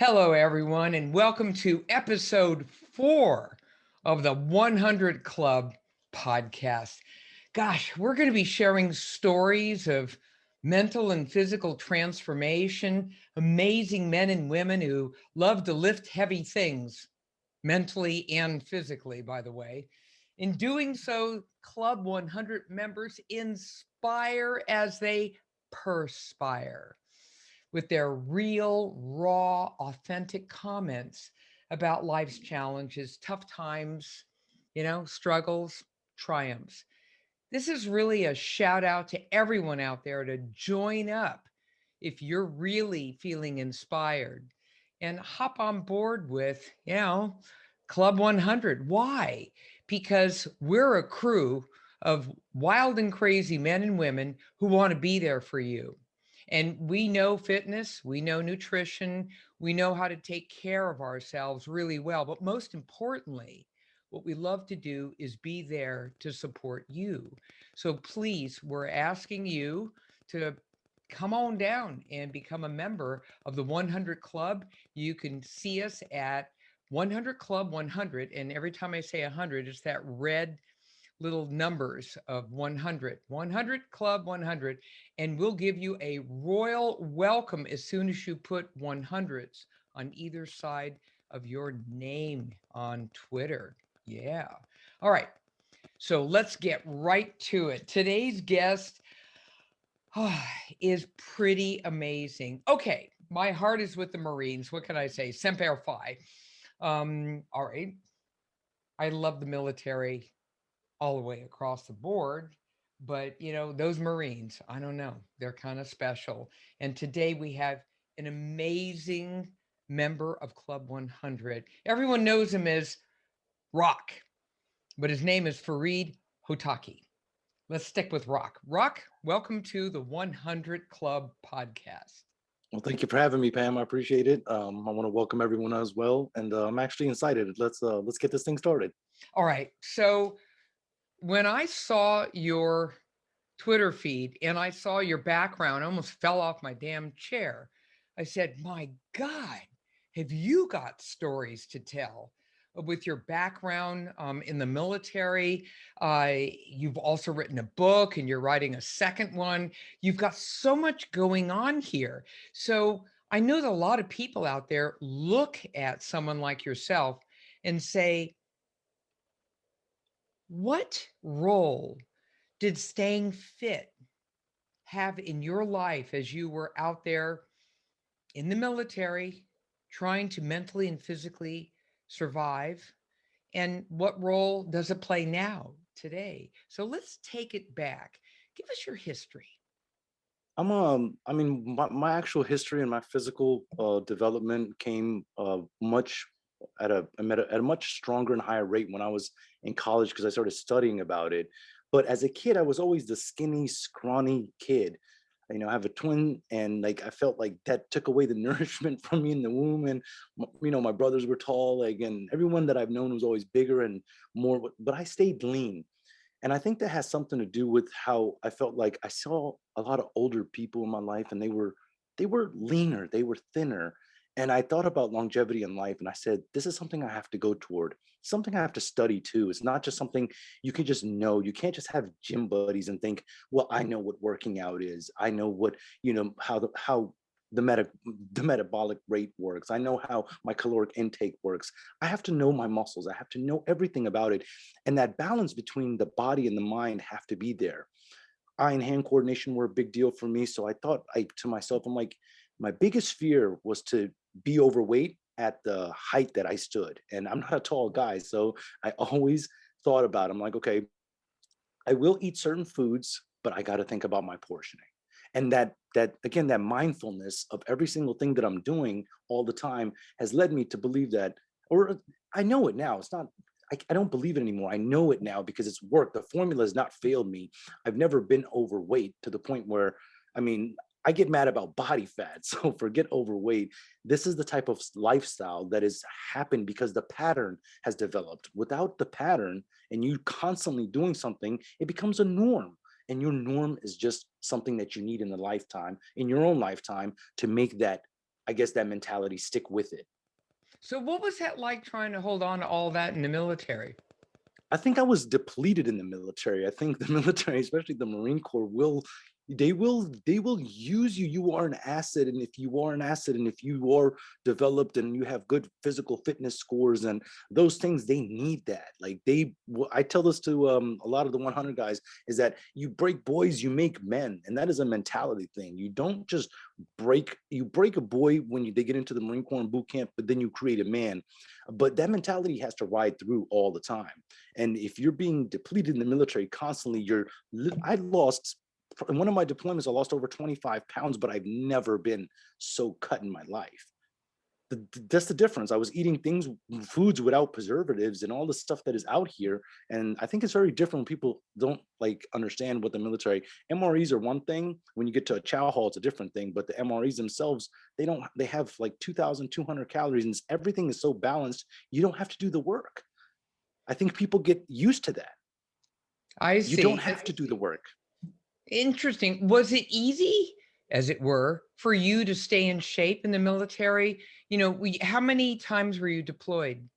Hello, everyone, and welcome to episode 4 of the 100 Club podcast. Gosh, we're going to be sharing stories of mental and physical transformation, amazing men and women who love to lift heavy things, mentally and physically, by the way. In doing so, Club 100 members inspire as they perspire with their real, raw, authentic comments about life's challenges, tough times, struggles, triumphs. This is really a shout out to everyone out there to join up if you're really feeling inspired and hop on board with, Club 100. Why? Because we're a crew of wild and crazy men and women who want to be there for you. And we know fitness, we know nutrition, we know how to take care of ourselves really well. But most importantly, what we love to do is be there to support you. So please, we're asking you to come on down and become a member of the 100 Club. You can see us at 100 Club 100. And every time I say 100, it's that red little numbers of 100, 100 Club 100, and we'll give you a royal welcome as soon as you put 100s on either side of your name on Twitter. Yeah. All right. So let's get right to it. Today's guest is pretty amazing. Okay. My heart is with the Marines. What can I say? Semper Fi. All right. I love the military all the way across the board. But, those Marines, I don't know, they're kind of special. And today we have an amazing member of Club 100. Everyone knows him as Rock, but his name is Fareed Hotaki. Let's stick with Rock. Rock, welcome to the 100 Club podcast. Well, thank you for having me, Pam. I appreciate it. I want to welcome everyone as well, and I'm actually excited. Let's get this thing started. All right. So when I saw your Twitter feed and I saw your background, I almost fell off my damn chair. I said, my God, have you got stories to tell with your background in the military? You've also written a book and you're writing a second one. You've got so much going on here. So I know that a lot of people out there look at someone like yourself and say, what role did staying fit have in your life as you were out there in the military trying to mentally and physically survive? And what role does it play now, today? So let's take it back. Give us your history. I mean, my actual history and my physical development came much at a much stronger and higher rate when I was in college because I started studying about it. But as a kid, I was always the skinny, scrawny kid. I have a twin, and like I felt like that took away the nourishment from me in the womb. And my brothers were tall, like, and everyone that I've known was always bigger and more. But I stayed lean, and I think that has something to do with how I felt like I saw a lot of older people in my life, and they were leaner, they were thinner. And I thought about longevity in life, and I said, this is something I have to go toward, something I have to study too. It's not just something you can just know. You can't just have gym buddies and think, well, I know what working out is. I know what, how the the metabolic rate works. I know how my caloric intake works. I have to know my muscles. I have to know everything about it. And that balance between the body and the mind have to be there. Eye and hand coordination were a big deal for me. So I thought to myself, I'm like, my biggest fear was to be overweight at the height that I stood. And I'm not a tall guy. So I always thought about, I'm like, okay, I will eat certain foods, but I got to think about my portioning. And that again, that mindfulness of every single thing that I'm doing all the time has led me to believe that, or I know it now. It's not, I don't believe it anymore. I know it now because it's worked. The formula has not failed me. I've never been overweight to the point where, I mean, I get mad about body fat. So forget overweight. This is the type of lifestyle that has happened because the pattern has developed. Without the pattern and you constantly doing something, it becomes a norm. And your norm is just something that you need in the lifetime, in your own lifetime, to make that I guess that mentality, stick with it. So what was that like trying to hold on to all that in the military? I think I was depleted in the military. I think the military, especially the Marine Corps, they will use you. You are an asset, and if you are an asset, and if you are developed and you have good physical fitness scores and those things, they need that. Like I tell this to a lot of the 100 guys, is that you break boys, you make men, and that is a mentality thing. You don't just break a boy when they get into the Marine Corps and boot camp, but then you create a man. But that mentality has to ride through all the time. And if you're being depleted in the military constantly, I lost, in one of my deployments, I lost over 25 pounds, but I've never been so cut in my life. That's the difference. I was eating foods without preservatives and all the stuff that is out here. And I think it's very different when people don't like understand what the military. MREs are one thing. When you get to a chow hall, it's a different thing. But the MREs themselves, they have like 2,200 calories, and everything is so balanced, you don't have to do the work. I think people get used to that. I You don't see. have to do the work. Interesting. Was it easy, as it were, for you to stay in shape in the military? How many times were you deployed?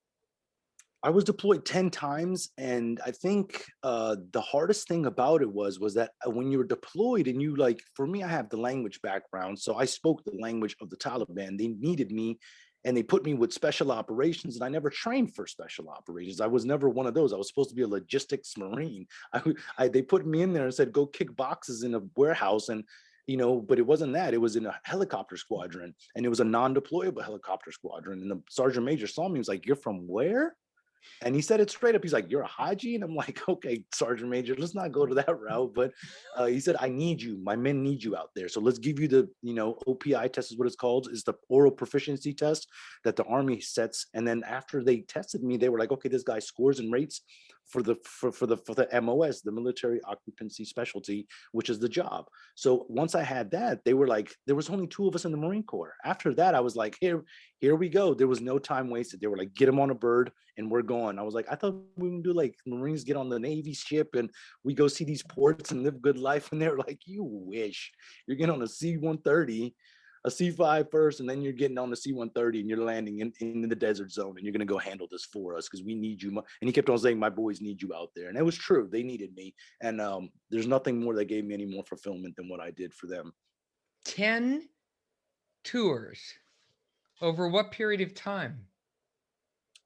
I was deployed 10 times. And I think the hardest thing about it was that when you were deployed and for me, I have the language background. So I spoke the language of the Taliban. They needed me and they put me with special operations, and I never trained for special operations. I was never one of those. I was supposed to be a logistics Marine. They put me in there and said, go kick boxes in a warehouse. And but it wasn't that. It was in a helicopter squadron, and it was a non-deployable helicopter squadron. And the sergeant major saw me. He was like, "You're from where?" And he said it straight up. He's like, "You're a Haji?" And I'm like, "Okay, Sergeant Major, let's not go to that route." But he said, "I need you. My men need you out there. So let's give you the, OPI test is what it's called. Is the oral proficiency test that the Army sets. And then after they tested me, they were like, okay, this guy scores and rates for the MOS, the military occupancy specialty, which is the job. So once I had that, they were like, there was only 2 of us in the Marine Corps. After that, I was like, here we go. There was no time wasted. They were like, get him on a bird and we're going. I was like, I thought we would do like Marines get on the Navy ship and we go see these ports and live good life. And they're like, you wish. You're getting on a C-130, a C-5 first, and then you're getting on the C-130 and you're landing in the desert zone and you're going to go handle this for us because we need you. And he kept on saying, my boys need you out there. And it was true. They needed me. And there's nothing more that gave me any more fulfillment than what I did for them. 10 tours over what period of time?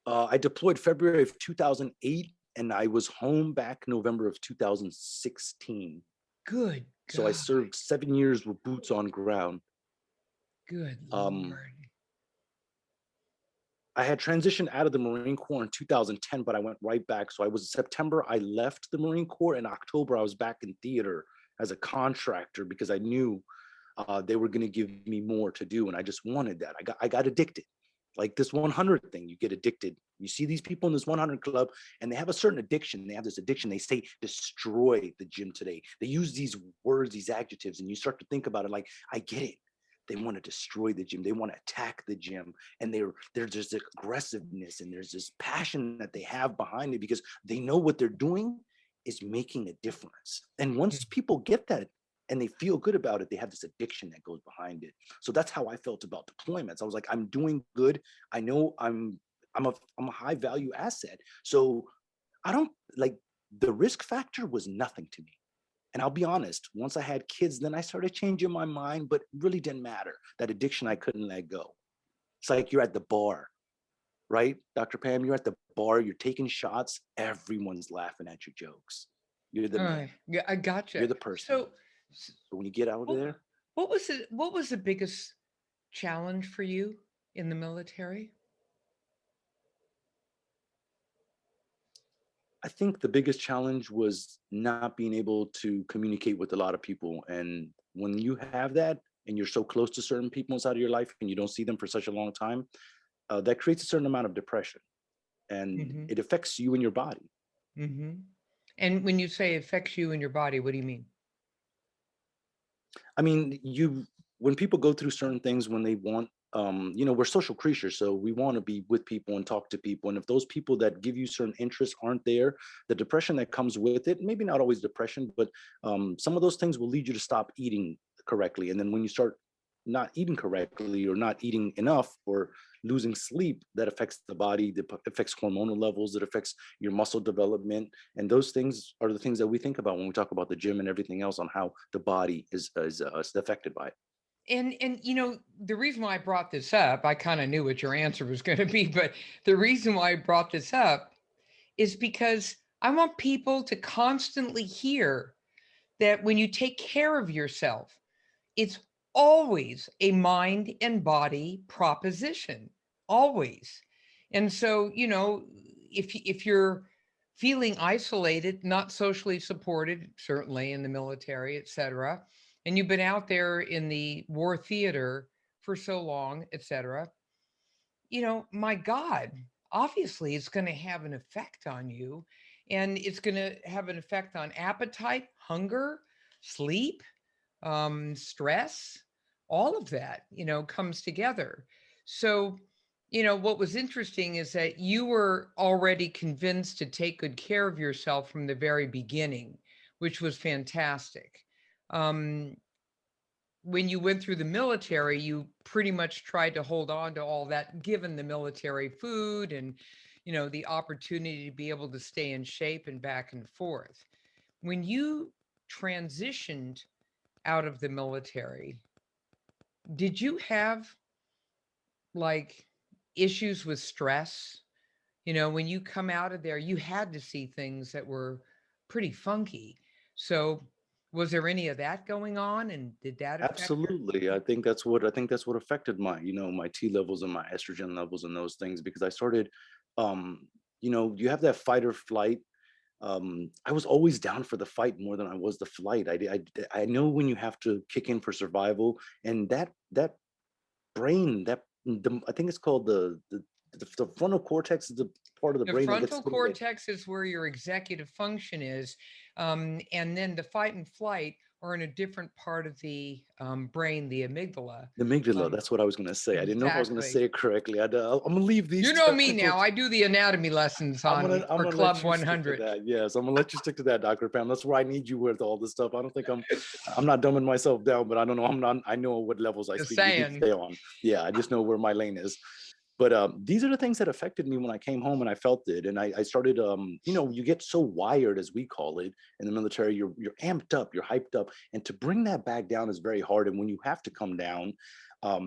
I deployed February of 2008, and I was home back November of 2016. Good So God. I served 7 years with boots on ground. Good Lord. I had transitioned out of the Marine Corps in 2010, but I went right back. So September, I left the Marine Corps. In October, I was back in theater as a contractor because I knew they were going to give me more to do. And I just wanted that. I got addicted. Like this 100 thing, you get addicted. You see these people in this 100 club and they have a certain addiction. They have this addiction. They say, destroy the gym today. They use these words, these adjectives, and you start to think about it like, I get it. They want to destroy the gym. They want to attack the gym. And there's this aggressiveness and there's this passion that they have behind it because they know what they're doing is making a difference. And once people get that, and they feel good about it, they have this addiction that goes behind it. So that's how I felt about deployments. I was like, I'm doing good. I know I'm a high value asset. So I don't like, the risk factor was nothing to me. And I'll be honest, once I had kids, then I started changing my mind, but it really didn't matter. That addiction, I couldn't let go. It's like you're at the bar, right? Dr. Pam, you're at the bar, you're taking shots, everyone's laughing at your jokes. You're the man. Yeah, I gotcha. You're the person. So when you get out of there, what was the biggest challenge for you in the military? I think the biggest challenge was not being able to communicate with a lot of people. And when you have that and you're so close to certain people inside of your life and you don't see them for such a long time, that creates a certain amount of depression and it affects you and your body. And when you say affects you and your body, what do you mean? I mean, when people go through certain things, when they want, we're social creatures, so we want to be with people and talk to people. And if those people that give you certain interests aren't there, the depression that comes with it, maybe not always depression, but some of those things will lead you to stop eating correctly. And then when you start not eating correctly or not eating enough or losing sleep, that affects the body, that affects hormonal levels, that affects your muscle development. And those things are the things that we think about when we talk about the gym and everything else on how the body is affected by it. And the reason why I brought this up, I kind of knew what your answer was going to be, but the reason why I brought this up is because I want people to constantly hear that when you take care of yourself, it's always a mind and body proposition, always. And so, if you're feeling isolated, not socially supported, certainly in the military, et cetera, and you've been out there in the war theater for so long, et cetera, my God, obviously it's going to have an effect on you, and it's going to have an effect on appetite, hunger, sleep, stress, all of that, comes together. So, what was interesting is that you were already convinced to take good care of yourself from the very beginning, which was fantastic. Um, when you went through the military, you pretty much tried to hold on to all that, given the military food and, the opportunity to be able to stay in shape and back and forth. When you transitioned out of the military, did you have like issues with stress? When you come out of there, you had to see things that were pretty funky. So, was there any of that going on? And did that affect your? Absolutely. I think that's what affected my, my T levels and my estrogen levels and those things, because I started, um, you have that fight or flight. I was always down for the fight more than I was the flight. I know when you have to kick in for survival, and that brain, I think it's called the frontal cortex is the part of the The brain that gets frontal sort of like cortex is where your executive function is. And then the fight and flight are in a different part of the brain, the amygdala. the amygdala. Um, That's what I was going to say. I didn't know if I was going to exactly. say it correctly. I'm going to leave these You know me technical. now. I do the anatomy lessons on I'm for gonna Club let you stick to 100. that. Yes, I'm gonna let you stick to that, Dr. Pam. That's where I need you with all this stuff. I don't think I'm not dumbing myself down, but I don't know. I know what levels I Just speak. We need to saying. stay on. Yeah, I just know where my lane is. But these are the things that affected me when I came home and I felt it. And I started, you get so wired, as we call it in the military. You're amped up, you're hyped up, and to bring that back down is very hard. And when you have to come down,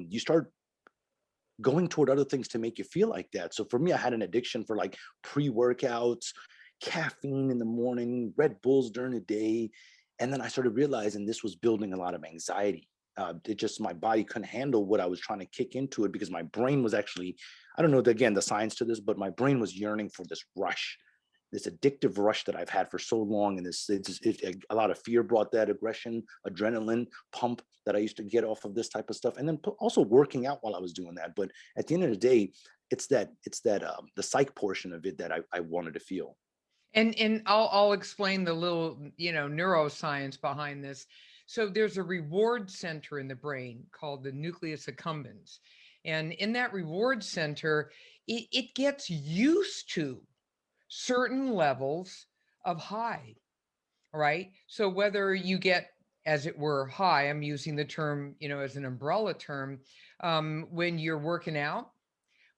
you start going toward other things to make you feel like that. So for me, I had an addiction for like pre-workouts, caffeine in the morning, Red Bulls during the day. And then I started realizing this was building a lot of anxiety. It just, my body couldn't handle what I was trying to kick into it, because my brain was actually, I don't know, again, the science to this, but my brain was yearning for this rush, this addictive rush that I've had for so long. And a lot of fear brought that aggression, adrenaline pump that I used to get off of this type of stuff. And then also working out while I was doing that. But at the end of the day, it's that the psych portion of it that I wanted to feel. And I'll explain the little, neuroscience behind this. So there's a reward center in the brain called the nucleus accumbens. And in that reward center, it gets used to certain levels of high, right? So whether you get, as it were, high, I'm using the term, as an umbrella term, when you're working out,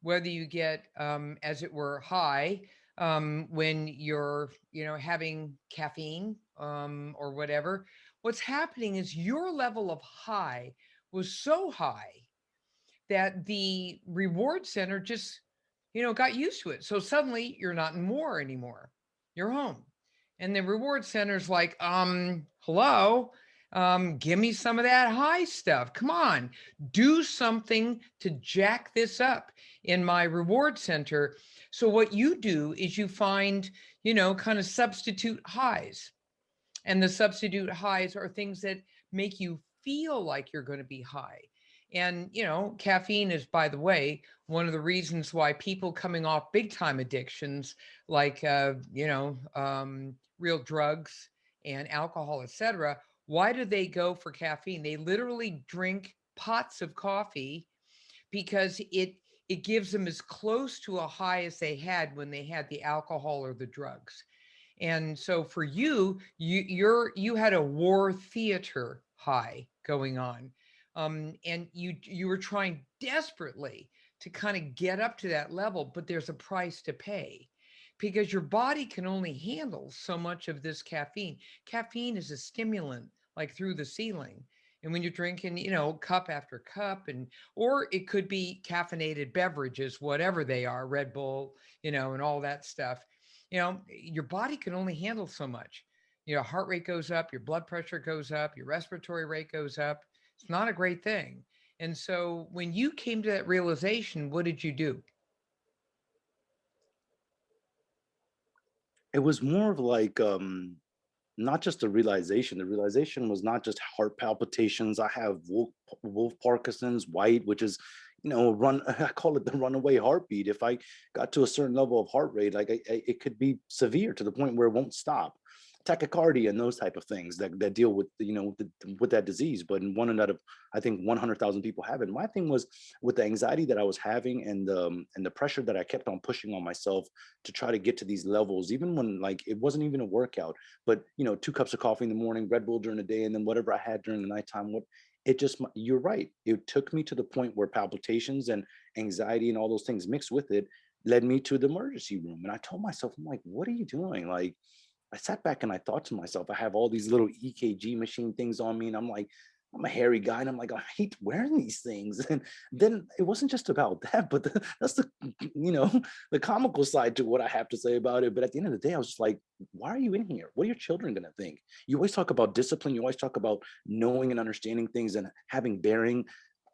whether you get, as it were, high when you're, having caffeine or whatever. What's happening is your level of high was so high that the reward center just, got used to it. So suddenly you're not in war anymore. You're home. And the reward center's like, hello, give me some of that high stuff. Come on, do something to jack this up in my reward center. So what you do is you find, kind of substitute highs. And the substitute highs are things that make you feel like you're going to be high. And, caffeine is, by the way, one of the reasons why people coming off big time addictions like, real drugs and alcohol, etc., why do they go for caffeine? They literally drink pots of coffee because it gives them as close to a high as they had when they had the alcohol or the drugs. And so for you had a war theater high going on. and you were trying desperately to kind of get up to that level, but there's a price to pay because your body can only handle so much of this caffeine. Caffeine is a stimulant like through the ceiling. And when you're drinking, cup after cup, or it could be caffeinated beverages, whatever they are, Red Bull, and all that stuff, your body can only handle so much. Heart rate goes up, your blood pressure goes up, your respiratory rate goes up. It's not a great thing. And so when you came to that realization, what did you do? It was more of like not just a realization. The realization was not just heart palpitations. I have Wolf Parkinson's white, which is, run. I call it the runaway heartbeat. If I got to a certain level of heart rate, like it could be severe to the point where it won't stop. Tachycardia and those type of things that deal with with that disease. But in one out of, I think, 100,000 people have it. My thing was with the anxiety that I was having and the pressure that I kept on pushing on myself to try to get to these levels, even when like it wasn't even a workout, but 2 cups of coffee in the morning, Red Bull during the day, and then whatever I had during the nighttime. It just, you're right. It took me to the point where palpitations and anxiety and all those things mixed with it led me to the emergency room. And I told myself, I'm like, what are you doing? Like, I sat back and I thought to myself, I have all these little EKG machine things on me, and I'm like, I'm a hairy guy, and I'm like, I hate wearing these things. And then it wasn't just about that, but that's the, the comical side to what I have to say about it. But at the end of the day, I was just like, why are you in here? What are your children going to think? You always talk about discipline. You always talk about knowing and understanding things and having bearing.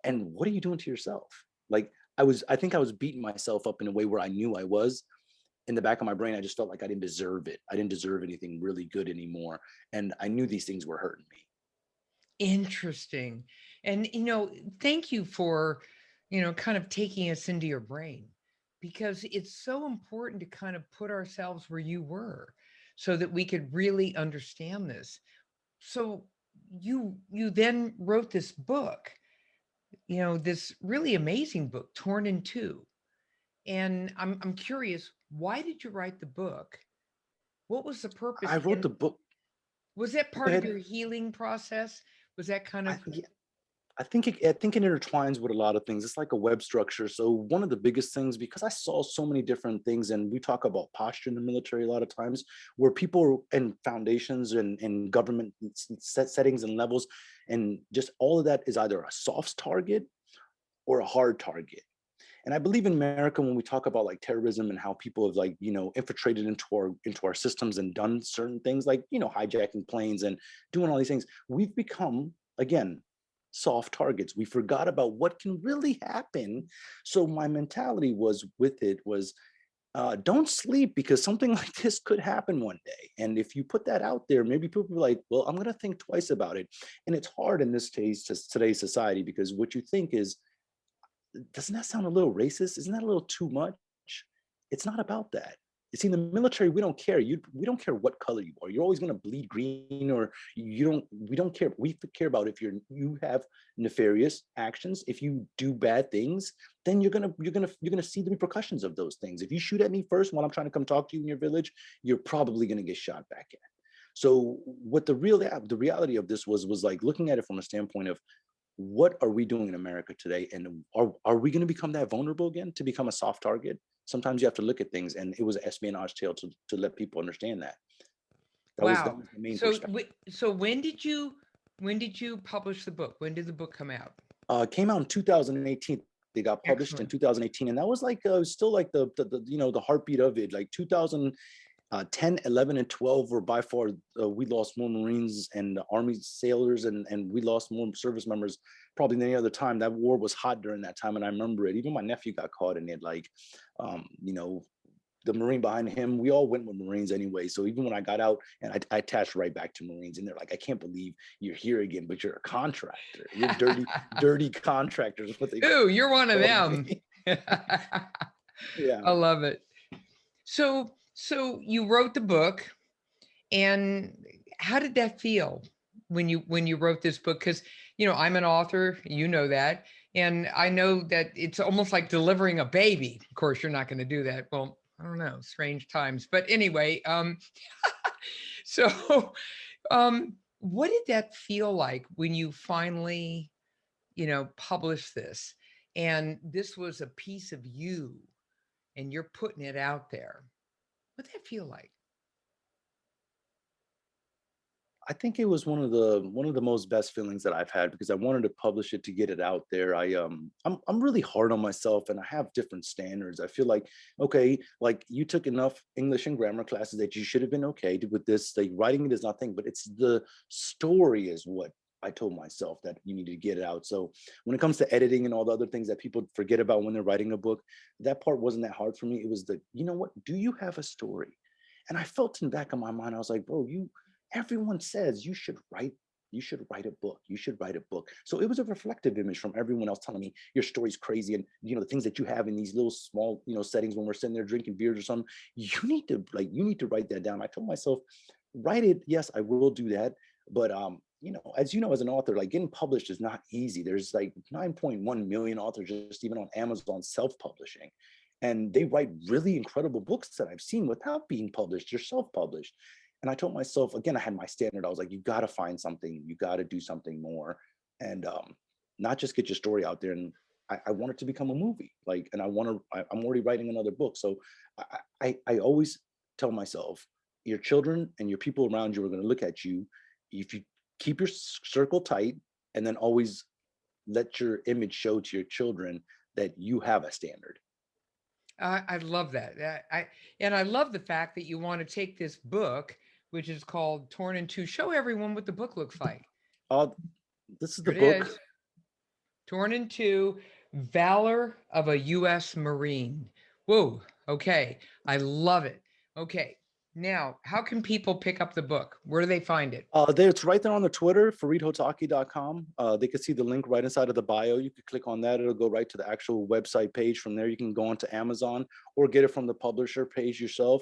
And what are you doing to yourself? Like, I think I was beating myself up in a way where I knew I was. In the back of my brain, I just felt like I didn't deserve it. I didn't deserve anything really good anymore. And I knew these things were hurting me. Interesting. And, thank you for, kind of taking us into your brain because it's so important to kind of put ourselves where you were so that we could really understand this. So you then wrote this book, this really amazing book, Torn in Two. And I'm curious, why did you write the book? What was the purpose? I wrote And the book. was that Go part of ahead. your healing process? Was that kind I, of yeah, I think it intertwines with a lot of things. It's like a web structure. So one of the biggest things, because I saw so many different things, and we talk about posture in the military a lot of times, where people and foundations and government settings and levels, and just all of that is either a soft target or a hard target. And I believe in America, when we talk about like terrorism and how people have like, infiltrated into our systems and done certain things like, hijacking planes and doing all these things, we've become, again, soft targets. We forgot about what can really happen. So my mentality was with it was, don't sleep, because something like this could happen one day. And if you put that out there, maybe people are like, well, I'm going to think twice about it. And it's hard in this case to today's society, because what you think is, doesn't that sound a little racist? Isn't that a little too much? It's not about that. You see, in the military, we don't care. We don't care what color you are. You're always going to bleed green, or you don't. We don't care. We care about if you have nefarious actions. If you do bad things, then you're gonna see the repercussions of those things. If you shoot at me first while I'm trying to come talk to you in your village, you're probably going to get shot back at. So what the reality of this was like looking at it from a standpoint of, what are we doing in America today? And are we going to become that vulnerable again, to become a soft target? Sometimes you have to look at things, and it was an espionage tale to let people understand that. That wow? was the main So perspective. so when did you publish the book? When did the book come out? Came out in 2018. They got published in Excellent. 2018, and that was like still like the heartbeat of it. Like 2000, 10, 11, and 12 were by far, we lost more Marines and Army sailors, and we lost more service members probably than any other time. That war was hot during that time, and I remember it. Even my nephew got caught in it. Like, um, you know, the Marine behind him, we all went with Marines anyway. So even when I got out, and I attached right back to Marines, and they're like, I can't believe you're here again, but you're a contractor. You're dirty, dirty contractors, what they Ooh, you're one of called them. me. I Yeah. love it. So you wrote the book, and how did that feel when you wrote this book? Because I'm an author, that, and I know that it's almost like delivering a baby. Of course, you're not going to do that. Well, I don't know, strange times, but anyway, so what did that feel like when you finally publish this, and this was a piece of you, and you're putting it out there. What'd that feel like? I think it was one of the most best feelings that I've had because I wanted to publish it to get it out there. I'm really hard on myself and I have different standards. I feel like okay, like you took enough English and grammar classes that you should have been okay with this. Like writing it is nothing, but it's the story is what I told myself that you need to get it out. So when it comes to editing and all the other things that people forget about when they're writing a book, that part wasn't that hard for me. It was the, you know what, do you have a story? And I felt in the back of my mind, I was like, bro, you everyone says you should write a book, you should write a book. So it was a reflective image from everyone else telling me your story's crazy, and the things that you have in these little small settings when we're sitting there drinking beers or something, you need to write that down. I told myself, write it. Yes, I will do that. But as you know, as an author, like getting published is not easy. There's like 9.1 million authors just even on Amazon self-publishing, and they write really incredible books that I've seen without being published. They're self-published. And I told myself, again, I had my standard. I was like, you got to find something, you got to do something more, and not just get your story out there. And I want it to become a movie, like, and I'm already writing another book. So I always tell myself, your children and your people around you are going to look at you if you keep your circle tight, and then always let your image show to your children that you have a standard. I love that. And I love the fact that you want to take this book, which is called Torn in Two. Show everyone what the book looks like. Uh, this is Here the it book. is. Torn in Two, Valor of a U.S. Marine. Whoa. Okay. I love it. Okay. Now, how can people pick up the book? Where do they find it? It's right there on the Twitter, fareedhotaki.com. They can see the link right inside of the bio. You can click on that. It'll go right to the actual website page. From there, you can go onto Amazon or get it from the publisher page yourself.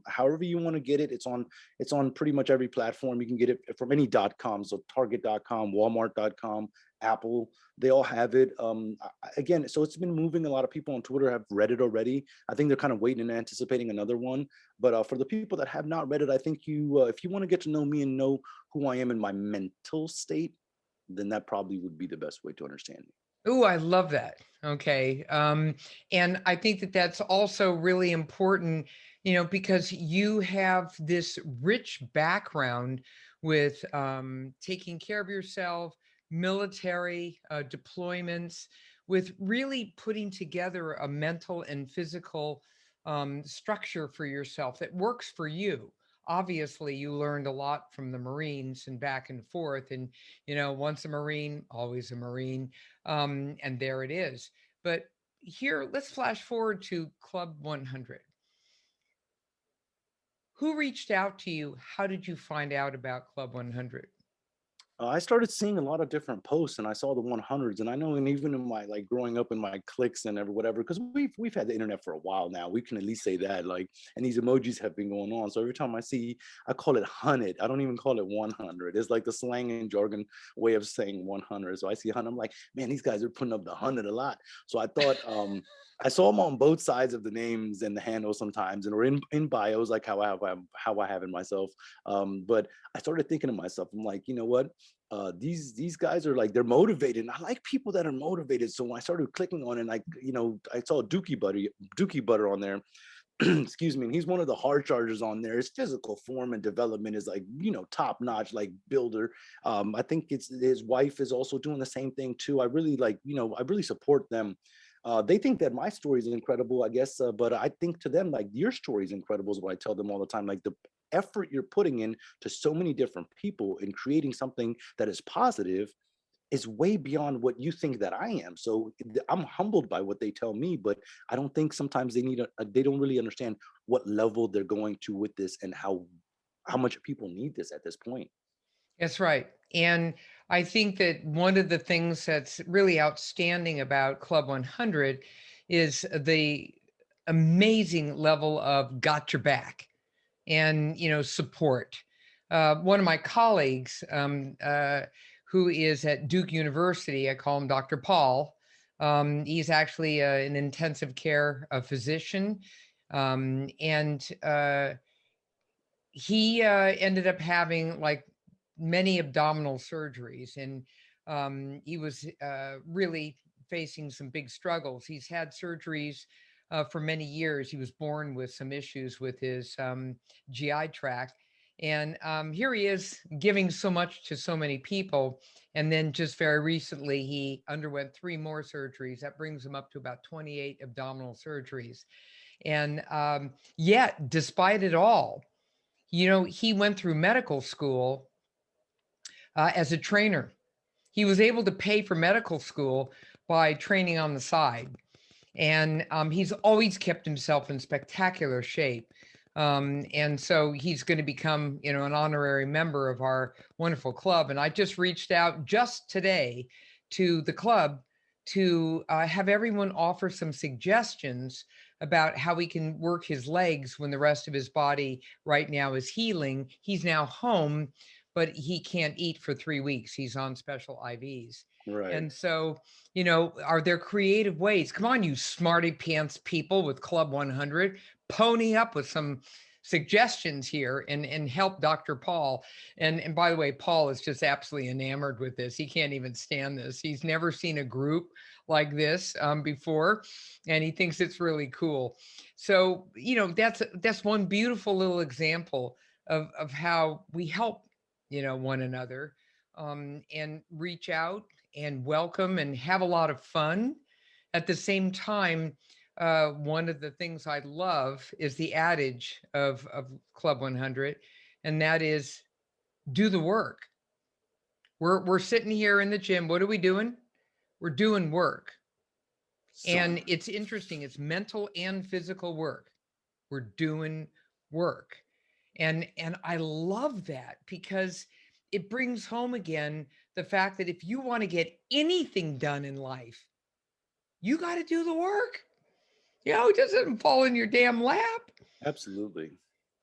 However you want to get it, it's on pretty much every platform. You can get it from any .com, so Target.com, Walmart.com, Apple. They all have it. Again, so it's been moving. A lot of people on Twitter have read it already. I think they're kind of waiting and anticipating another one. But for the people that have not read it, I think if you want to get to know me and know who I am in my mental state, then that probably would be the best way to understand me. Oh, I love that. Okay. And I think that that's also really important, because you have this rich background with taking care of yourself, military deployments, with really putting together a mental and physical structure for yourself that works for you. Obviously, you learned a lot from the Marines and back and forth. And, once a Marine, always a Marine, and there it is. But here, let's flash forward to Club 100. Who reached out to you? How did you find out about Club 100? I started seeing a lot of different posts, and I saw the 100s. And I know, and even in my like growing up in my cliques and whatever, because we've had the internet for a while now. We can at least say that. Like, and these emojis have been going on. So every time I see, I call it hunted. I don't even call it 100. It's like the slang and jargon way of saying 100. So I see 100. I'm like, man, these guys are putting up the 100 a lot. So I thought, I saw them on both sides of the names and the handles sometimes, and or in bios, like how I have in myself. But I started thinking to myself, I'm like, you know what? These guys are like, they're motivated, and I like people that are motivated. So when I started clicking on it, like, I saw Dookie Butter on there. Excuse me. And he's one of the hard chargers on there. His physical form and development is like, top notch, like builder. I think it's his wife is also doing the same thing too. I really like, I really support them. They think that my story is incredible, I guess, but I think to them, like, your story is incredible is what I tell them all the time. Like, the effort you're putting in to so many different people in creating something that is positive is way beyond what you think that I am. So I'm humbled by what they tell me, but I don't think sometimes they don't really understand what level they're going to with this, and how much people need this at this point. That's right. And I think that one of the things that's really outstanding about Club 100 is the amazing level of got your back and support. One of my colleagues, who is at Duke University, I call him Dr. Paul. He's actually an intensive care physician, and he ended up having like many abdominal surgeries, and He was really facing some big struggles. He's had surgeries for many years. He was born with some issues with his GI tract. And here he is giving so much to so many people. And then just very recently, he underwent 3 more surgeries. That brings him up to about 28 abdominal surgeries. And yet, despite it all, he went through medical school as a trainer. He was able to pay for medical school by training on the side. And he's always kept himself in spectacular shape. And so he's going to become, an honorary member of our wonderful club. And I just reached out just today to the club to have everyone offer some suggestions about how we can work his legs when the rest of his body right now is healing. He's now home, but he can't eat for 3 weeks. He's on special IVs. Right. And so, are there creative ways? Come on, you smarty pants people with Club 100, pony up with some suggestions here and help Dr. Paul. And by the way, Paul is just absolutely enamored with this. He can't even stand this. He's never seen a group like this before, and he thinks it's really cool. So, that's one beautiful little example of how we help, one another, and reach out and welcome and have a lot of fun. At the same time, one of the things I love is the adage of Club 100, and that is do the work. We're sitting here in the gym. What are we doing? We're doing work. So And it's interesting, it's mental and physical work. We're doing work. And I love that because it brings home again the fact that if you want to get anything done in life, you got to do the work. It doesn't fall in your damn lap. absolutely.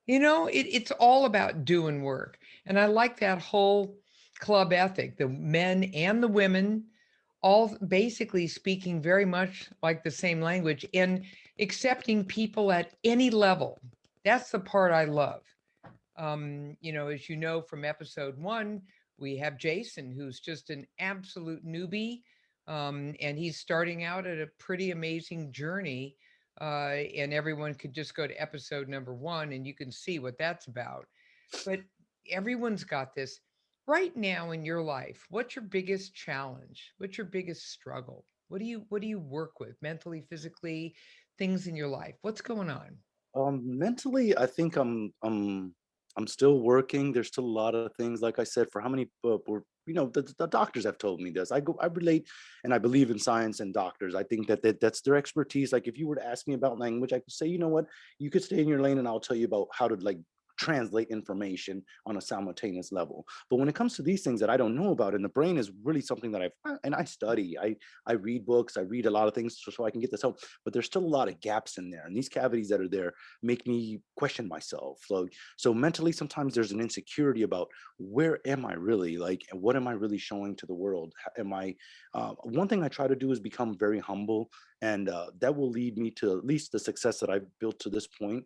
It's all about doing work. And I like that whole club ethic, the men and the women all basically speaking very much like the same language and accepting people at any level. That's the part I love. As you know from episode 1, we have Jason, who's just an absolute newbie, and he's starting out at a pretty amazing journey. And everyone could just go to episode number 1, and you can see what that's about. But everyone's got this. Right now in your life, what's your biggest challenge? What's your biggest struggle? What do you work with mentally, physically, things in your life? What's going on? Mentally, I think I'm still working. There's still a lot of things, like I said, for how many were, the doctors have told me this. I relate, and I believe in science and doctors. I think that's their expertise. Like if you were to ask me about language, I could say, you know what, you could stay in your lane, and I'll tell you about how to like translate information on a simultaneous level. But when it comes to these things that I don't know about, and the brain is really something that I study. I read books, I read a lot of things so I can get this help. But there's still a lot of gaps in there, and these cavities that are there make me question myself. So mentally, sometimes there's an insecurity about where am I really, like, and what am I really showing to the world? Am I? One thing I try to do is become very humble, and that will lead me to at least the success that I've built to this point.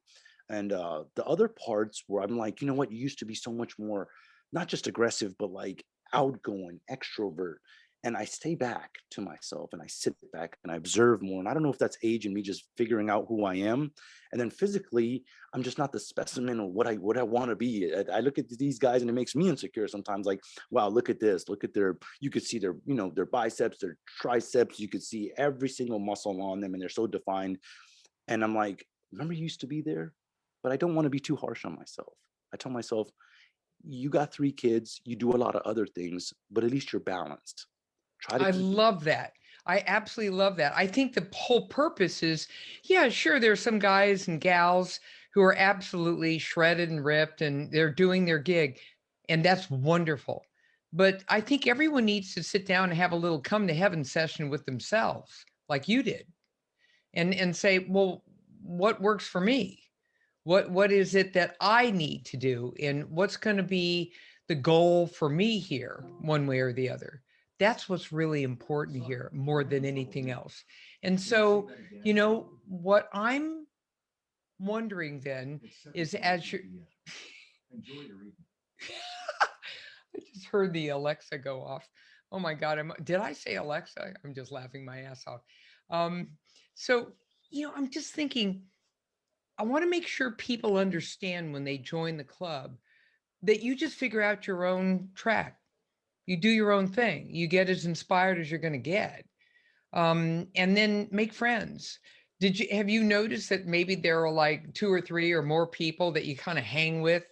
And the other parts where I'm like, you know what, you used to be so much more, not just aggressive, but like outgoing, extrovert. And I stay back to myself, and I sit back and I observe more. And I don't know if that's age and me just figuring out who I am. And then physically, I'm just not the specimen of what I want to be. I look at these guys and it makes me insecure sometimes. Like, wow, look at this. Look at you could see their biceps, their triceps. You could see every single muscle on them, and they're so defined. And I'm like, remember, you used to be there, but I don't want to be too harsh on myself. I tell myself, you got 3 kids, you do a lot of other things, but at least you're balanced. Try to I keep. love that. I absolutely love that. I think the whole purpose is, yeah, sure, there's some guys and gals who are absolutely shredded and ripped and they're doing their gig, and that's wonderful. But I think everyone needs to sit down and have a little come to heaven session with themselves, like you did, and say, well, what works for me? What is it that I need to do? And what's going to be the goal for me here, one way or the other? That's what's really important here more than anything else. And so, what I'm wondering then is as you're I just heard the Alexa go off. Oh my God. Did I say Alexa? I'm just laughing my ass off. Um, so, I'm just thinking, I want to make sure people understand when they join the club that you just figure out your own track. You do your own thing. You get as inspired as you're going to get, and then make friends. Have you noticed that maybe there are like two or three or more people that you kind of hang with,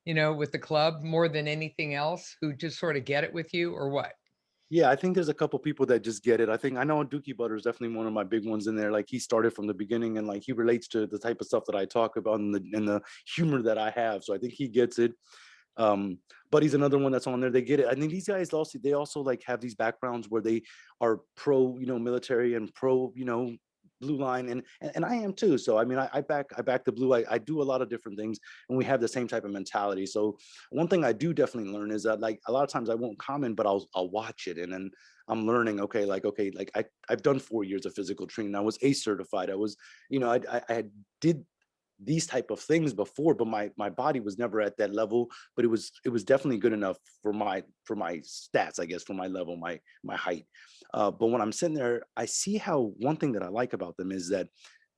with the club more than anything else, who just sort of get it with you, or what? Yeah, I think there's a couple people that just get it. I know Dookie Butter is definitely one of my big ones in there. Like he started from the beginning and like he relates to the type of stuff that I talk about and the humor that I have. So I think he gets it. Um, Buddy's another one that's on there. They get it. I think these guys also like have these backgrounds where they are pro, military and pro, blue line and I am too. So I mean I back the blue. I do a lot of different things and we have the same type of mentality. So one thing I do definitely learn is that like a lot of times I won't comment, but I'll watch it and then I'm learning, okay, I've done 4 years of physical training. I was ACE certified. I was, I did these type of things before, but my body was never at that level, but it was definitely good enough for my stats, I guess, for my level, my height. But when I'm sitting there, I see how one thing that I like about them is that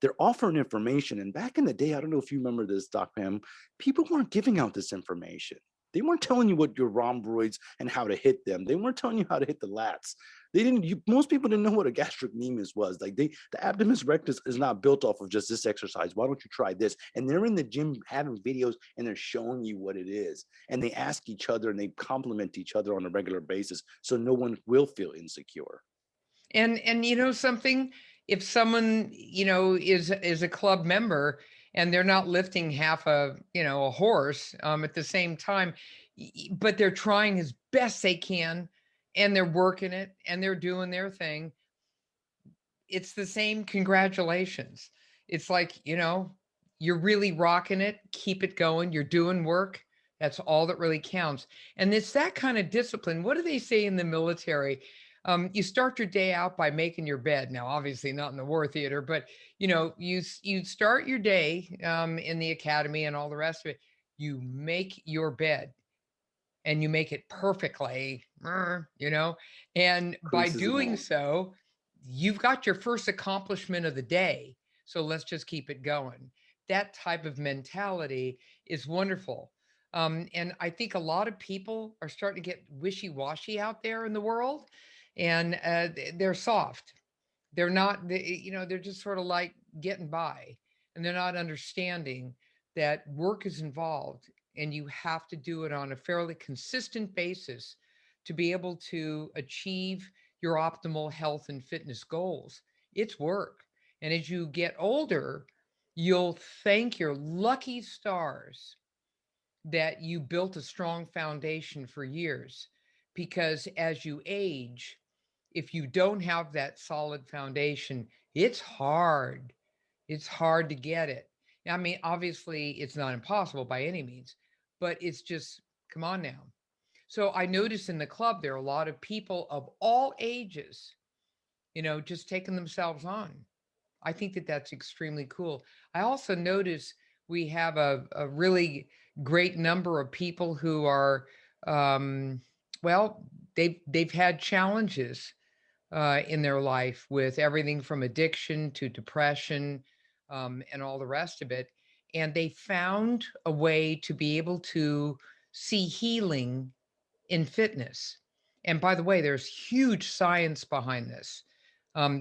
they're offering information. And back in the day, I don't know if you remember this, Doc Pam, people weren't giving out this information. They weren't telling you what your rhomboids and how to hit them. They weren't telling you how to hit the lats. They didn't. Most people didn't know what a gastrocnemius was. Like the abdomen rectus is not built off of just this exercise. Why don't you try this? And they're in the gym having videos and they're showing you what it is. And they ask each other and they compliment each other on a regular basis, so no one will feel insecure. And something, if someone, is a club member and they're not lifting half a horse at the same time, but they're trying as best they can, and they're working it and they're doing their thing, it's the same congratulations. It's like, you're really rocking it, keep it going, you're doing work. That's all that really counts. And it's that kind of discipline. What do they say in the military? You start your day out by making your bed. Now, obviously not in the war theater, but you start your day in the academy and all the rest of it. You make your bed and you make it perfectly, and by Creases and doing all. so, you've got your first accomplishment of the day. So let's just keep it going. That type of mentality is wonderful. And I think a lot of people are starting to get wishy-washy out there in the world, and they're soft. They're not, they're just sort of like getting by, and they're not understanding that work is involved and you have to do it on a fairly consistent basis to be able to achieve your optimal health and fitness goals. It's work. And as you get older, you'll thank your lucky stars that you built a strong foundation for years, because as you age, if you don't have that solid foundation, it's hard to get it. I mean, obviously it's not impossible by any means, but it's just, come on now. So I notice in the club there are a lot of people of all ages, just taking themselves on. I think that that's extremely cool. I also notice we have a really great number of people who are, um, well, they've had challenges in their life, with everything from addiction to depression, and all the rest of it. And they found a way to be able to see healing in fitness. And by the way, there's huge science behind this,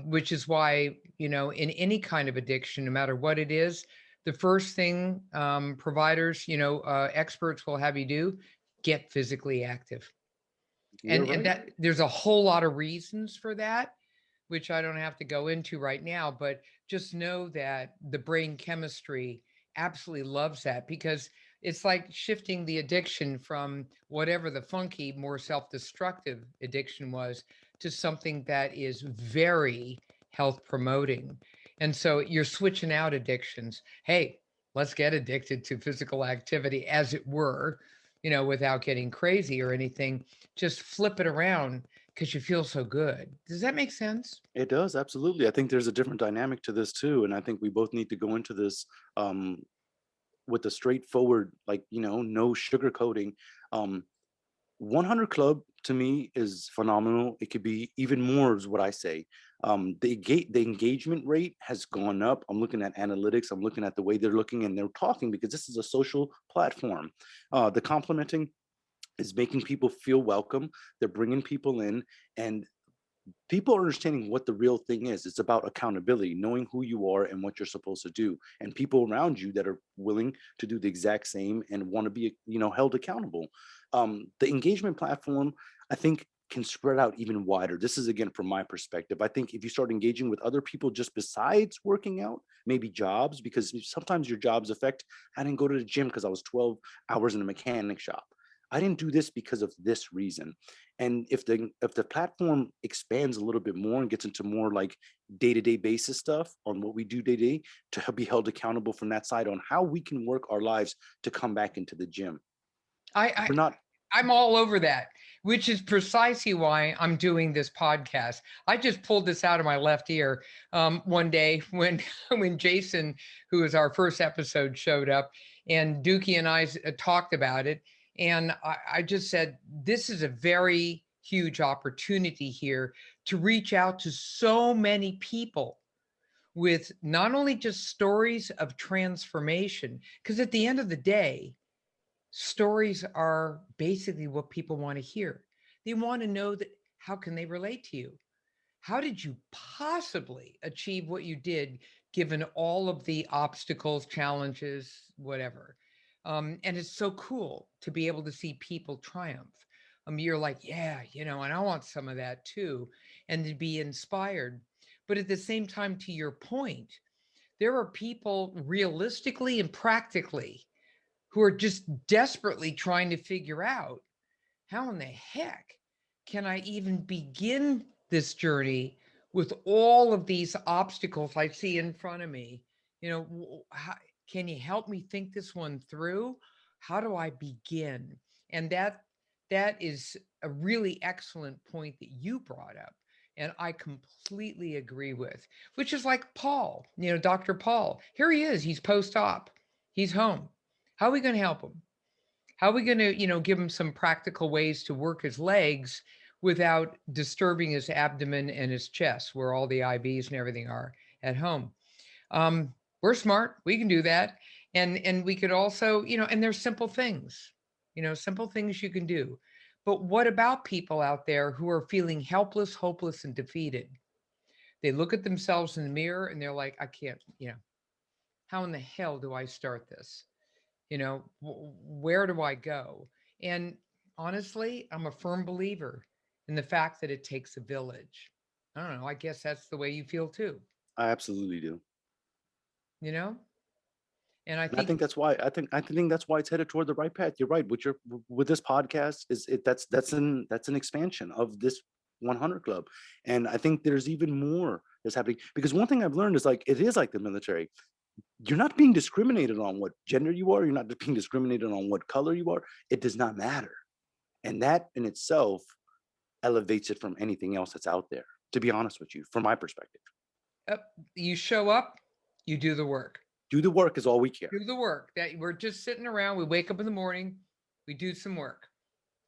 which is why, in any kind of addiction, no matter what it is, the first thing providers, experts will have you do, get physically active. You're And right. that there's a whole lot of reasons for that, which I don't have to go into right now, but just know that the brain chemistry absolutely loves that, because it's like shifting the addiction from whatever the funky, more self destructive addiction was to something that is very health promoting. And so you're switching out addictions. Hey, let's get addicted to physical activity, as it were, without getting crazy or anything. Just flip it around because you feel so good. Does that make sense? It does, absolutely. I think there's a different dynamic to this too. And I think we both need to go into this um with a straightforward, like, no sugarcoating. 100 Club to me is phenomenal. It could be even more, is what I say. The engagement rate has gone up. I'm looking at analytics. I'm looking at the way they're looking and they're talking, because this is a social platform. The complimenting is making people feel welcome. They're bringing people in, and people are understanding what the real thing is. It's about accountability, knowing who you are and what you're supposed to do, and people around you that are willing to do the exact same and want to be, held accountable. The engagement platform, I think, can spread out even wider. This is again from my perspective. I think if you start engaging with other people just besides working out, maybe jobs, because sometimes your jobs affect. I didn't go to the gym because I was 12 hours in a mechanic shop. I didn't do this because of this reason. And if the platform expands a little bit more and gets into more like day-to-day basis stuff on what we do day to day, to be held accountable from that side on how we can work our lives to come back into the gym. I, I We're not. I'm all over that, which is precisely why I'm doing this podcast. I just pulled this out of my left ear one day when when Jason, who was our first episode, showed up, and Dookie and I talked about it, and I just said this is a very huge opportunity here to reach out to so many people with not only just stories of transformation, because at the end of the day, stories are basically what people want to hear. They want to know that how can they relate to you? How did you possibly achieve what you did given all of the obstacles, challenges, whatever? And it's so cool to be able to see people triumph. You're like, yeah, and I want some of that too, and to be inspired. But at the same time, to your point, there are people realistically and practically who are just desperately trying to figure out how in the heck can I even begin this journey with all of these obstacles I see in front of me? How, can you help me think this one through? How do I begin? And that is a really excellent point that you brought up. And I completely agree with, which is like Paul, Dr. Paul. Here he is. He's post op. He's home. How are we going to help him? How are we going to, give him some practical ways to work his legs without disturbing his abdomen and his chest, where all the IVs and everything are at home? We're smart. We can do that, and we could also, and there's simple things, simple things you can do. But what about people out there who are feeling helpless, hopeless, and defeated? They look at themselves in the mirror and they're like, I can't, how in the hell do I start this? Where do I go? And honestly, I'm a firm believer in the fact that it takes a village. I don't know. I guess that's the way you feel too, I absolutely do. you know? And I And I think, think that's why I think that's why it's headed toward the right path. You're right. With this podcast, is it that's an expansion of this 100 Club. And I think there's even more that's happening, because one thing I've learned is, like, it is like the military. You're not being discriminated on what gender you are. You're not being discriminated on what color you are. It does not matter. And that in itself elevates it from anything else that's out there, to be honest with you, from my perspective. uh, you show up, you do the work. Do the work is all we care. Do the work. That we're just sitting around. We wake up in the morning, we do some work.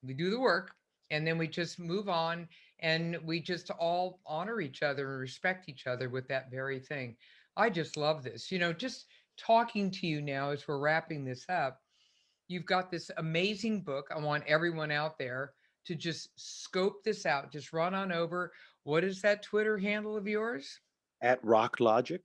We do the work, and then we just move on, and we just all honor each other and respect each other with that very thing. I just love this. Just talking to you now as we're wrapping this up, you've got this amazing book. I want everyone out there to just scope this out. Just run on over. What is that Twitter handle of yours? At Rock Logic.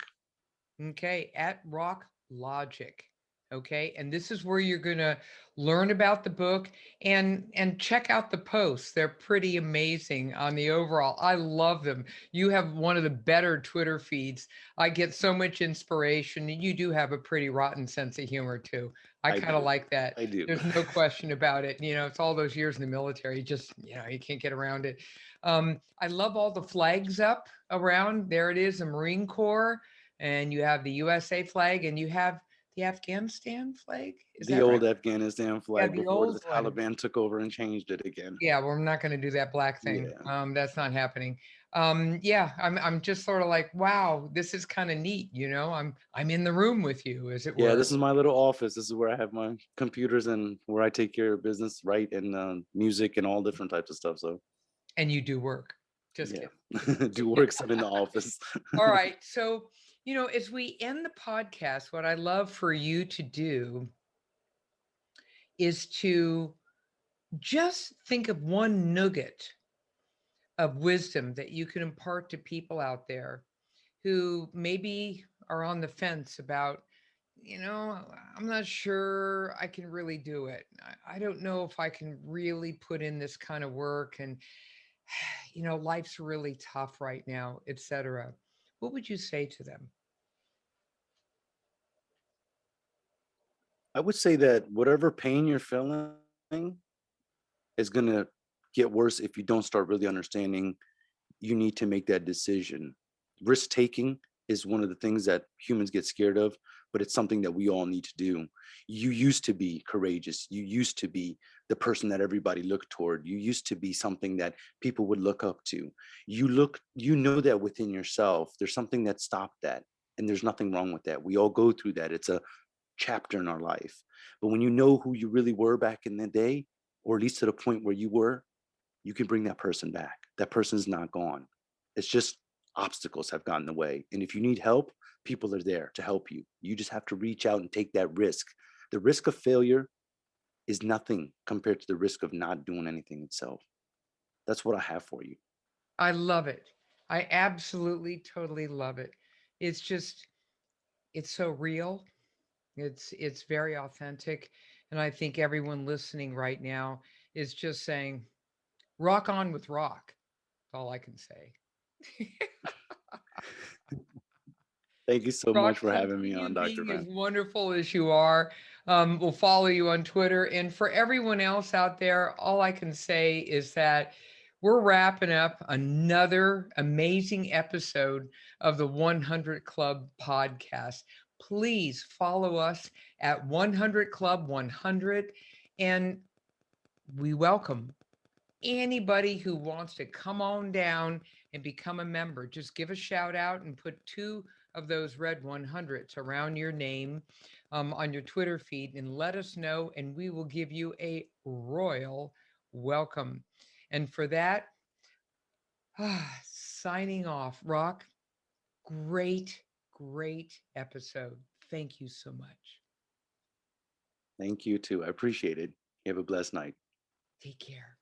Okay, at Rock Logic. Okay, and this is where you're going to learn about the book and check out the posts. They're pretty amazing on the overall. I love them. You have one of the better Twitter feeds. I get so much inspiration, and you do have a pretty rotten sense of humor too. I I kind of do. like that. I do. There's no question about it. It's all those years in the military. Just you can't get around it. I love all the flags up around. There it is, the Marine Corps, and you have the USA flag, and you have the Afghanistan flag. Is The that right? old Afghanistan Yeah, flag the before the old one. Taliban took over and changed it again. Yeah, we're not going to do that black thing. Yeah. That's not happening. Yeah, I'm just sort of like, wow, this is kind of neat. I'm in the room with you, as it Yeah, were, this is my little office. This is where I have my computers and where I take care of business, write, and music and all different types of stuff. So and you do work. Just yeah, kidding. do work some in the office. All right. So, as we end the podcast, what I love for you to do is to just think of one nugget of wisdom that you can impart to people out there who maybe are on the fence about, I'm not sure I can really do it. I don't know if I can really put in this kind of work. And, life's really tough right now, etc. What would you say to them? I would say that whatever pain you're feeling is gonna get worse if you don't start really understanding you need to make that decision. Risk taking is one of the things that humans get scared of, but it's something that we all need to do. You used to be courageous. You used to be the person that everybody looked toward. You used to be something that people would look up to. You know that within yourself. There's something that stopped that. And there's nothing wrong with that. We all go through that. It's a chapter in our life. But when you know who you really were back in the day, or at least to the point where you were, you can bring that person back. That person's not gone. It's just obstacles have gotten in the way. And if you need help, people are there to help you. You just have to reach out and take that risk. The risk of failure is nothing compared to the risk of not doing anything itself. That's what I have for you. I love it. I absolutely, totally love it. It's just, it's so real. It's very authentic. And I think everyone listening right now is just saying, rock on with rock. That's all I can say. Thank you so Rock, much for having me continue on, Dr. being as Van. wonderful as you are. We'll follow you on Twitter. And for everyone else out there, all I can say is that we're wrapping up another amazing episode of the 100 Club podcast. Please follow us at 100 Club 100. And we welcome anybody who wants to come on down and become a member. Just give a shout out and put two of those red 100s around your name on your Twitter feed and let us know, and we will give you a royal welcome. And for that, signing off. Rock, great, great episode. Thank you so much. Thank you too. I appreciate it. You have a blessed night. Take care.